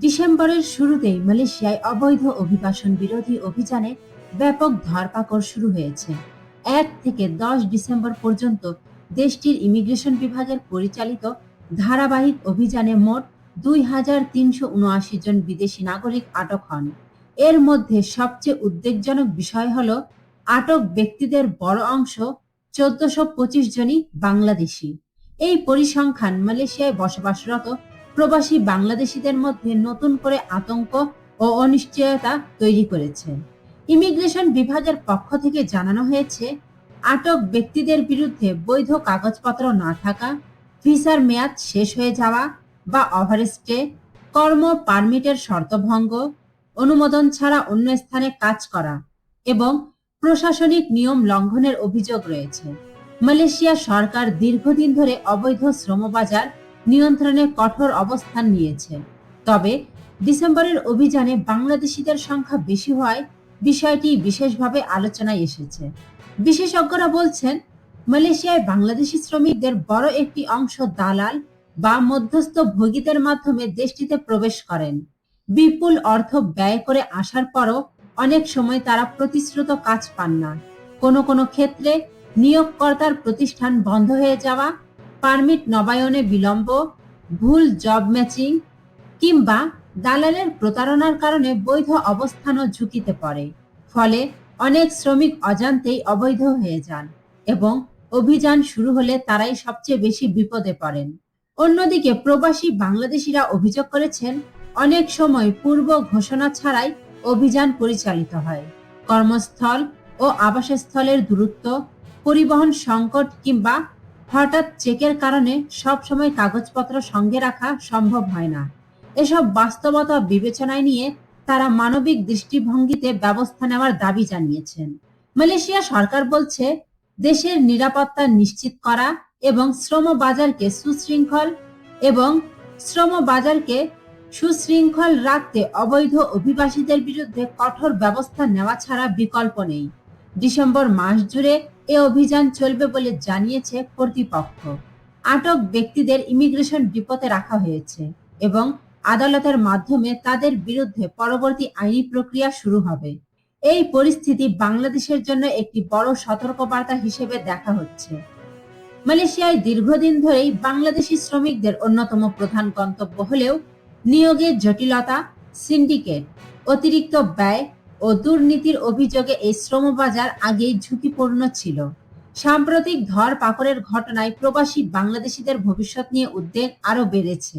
ডিসেম্বরের শুরুতেই মালয়েশিয়ায় অবৈধ অভিবাসন বিরোধী অভিযানে ব্যাপক ধরপাকড় শুরু হয়েছে। 1 থেকে 10 ডিসেম্বর পর্যন্ত দেশটির ইমিগ্রেশন বিভাগের পরিচালিত ধারাবাহিক অভিযানে মোট 2,379 জন বিদেশি নাগরিক আটক হন। এর মধ্যে সবচেয়ে উদ্বেগজনক বিষয় হল আটক ব্যক্তিদের বড় অংশ 1,425 জনই বাংলাদেশি। এই পরিসংখ্যান মালয়েশিয়ায় বসবাসরত প্রবাসী বাংলাদেশিদের মধ্যে নতুন করে আতঙ্ক ও অনিশ্চয়তা তৈরি করেছে। ইমিগ্রেশন বিভাগের পক্ষ থেকে জানানো হয়েছে, আটক ব্যক্তিদের বিরুদ্ধে বৈধ কাগজপত্র না থাকা, ভিসার মেয়াদ শেষ হয়ে যাওয়া বা ওভারস্টে, কর্ম পারমিটের শর্তভঙ্গ, অনুমোদন ছাড়া অন্য স্থানে কাজ করা এবং প্রশাসনিক নিয়ম লঙ্ঘনের অভিযোগ রয়েছে। মালয়েশিয়া সরকার দীর্ঘদিন ধরে অবৈধ শ্রমবাজার নিয়ন্ত্রণে কঠোর অবস্থান নিয়েছে। তবে ডিসেম্বরের অভিযানে বাংলাদেশিদের সংখ্যা বেশি হওয়ায় বিষয়টি বিশেষভাবে আলোচনায় এসেছে। বিশেষজ্ঞরা বলছেন, মালয়েশিয়ায় বাংলাদেশি শ্রমিকদের বড় একটি অংশ দালাল বা মধ্যস্থ ভোগীদের মাধ্যমে দেশটিতে প্রবেশ করেন। বিপুল অর্থ ব্যয় করে আসার পরও অনেক সময় তারা প্রতিশ্রুত কাজ পান না। কোনো ক্ষেত্রে নিয়োগকর্তার প্রতিষ্ঠান বন্ধ হয়ে যাওয়া, পারমিট নবায়নে বিলম্ব, ভুল জব ম্যাচিং কিংবা দালালের প্রতারণার কারণে বৈধ অবস্থানও ঝুঁকিতে পড়ে। ফলে অনেক শ্রমিক অজান্তেই অবৈধ হয়ে যান এবং অভিযান শুরু হলে তারাই সবচেয়ে বেশি বিপদে পড়েন। অন্যদিকে প্রবাসী বাংলাদেশিরা অভিযোগ করেছেন, অনেক সময় পূর্ব ঘোষণা ছাড়াই অভিযান পরিচালিত হয়। কর্মস্থল ও আবাসস্থলের দূরত্ব, পরিবহন সংকট কিংবা হঠাৎ চেকের কারণে সব সময় কাগজপত্র সঙ্গে রাখা সম্ভব হয় না। এসব বাস্তবতা বিবেচনায় নিয়ে তারা মানবিক দৃষ্টিভঙ্গিতে ব্যবস্থা নেওয়ার দাবি জানিয়েছেন। মালয়েশিয়া সরকার বলছে, দেশের নিরাপত্তা নিশ্চিত করা এবং শ্রমবাজারকে সুশৃঙ্খল রাখতে অবৈধ অভিবাসীদের বিরুদ্ধে কঠোর ব্যবস্থা নেওয়া ছাড়া বিকল্প নেই। ডিসেম্বর মাস জুড়ে এ অভিযান চলবে বলে জানিয়েছে কর্তৃপক্ষ। আটক ব্যক্তিদের ইমিগ্রেশন ডিপোতে রাখা হয়েছে এবং আদালতের মাধ্যমে তাদের বিরুদ্ধে পরবর্তী আইনি প্রক্রিয়া শুরু হবে। এই পরিস্থিতি বাংলাদেশের জন্য একটি বড় সতর্কবার্তা হিসেবে দেখা হচ্ছে। মালয়েশিয়ায় দীর্ঘদিন ধরেই বাংলাদেশি শ্রমিকদের অন্যতম প্রধান গন্তব্য হলেও নিয়োগের জটিলতা, সিন্ডিকেট, অতিরিক্ত ব্যয় ও দুর্নীতির অভিযোগে এই শ্রমবাজার আগেই ঝুঁকিপূর্ণ ছিল। সাম্প্রতিক ধরপাকড়ের ঘটনায় প্রবাসী বাংলাদেশিদের ভবিষ্যৎ নিয়ে উদ্বেগ আরও বেড়েছে।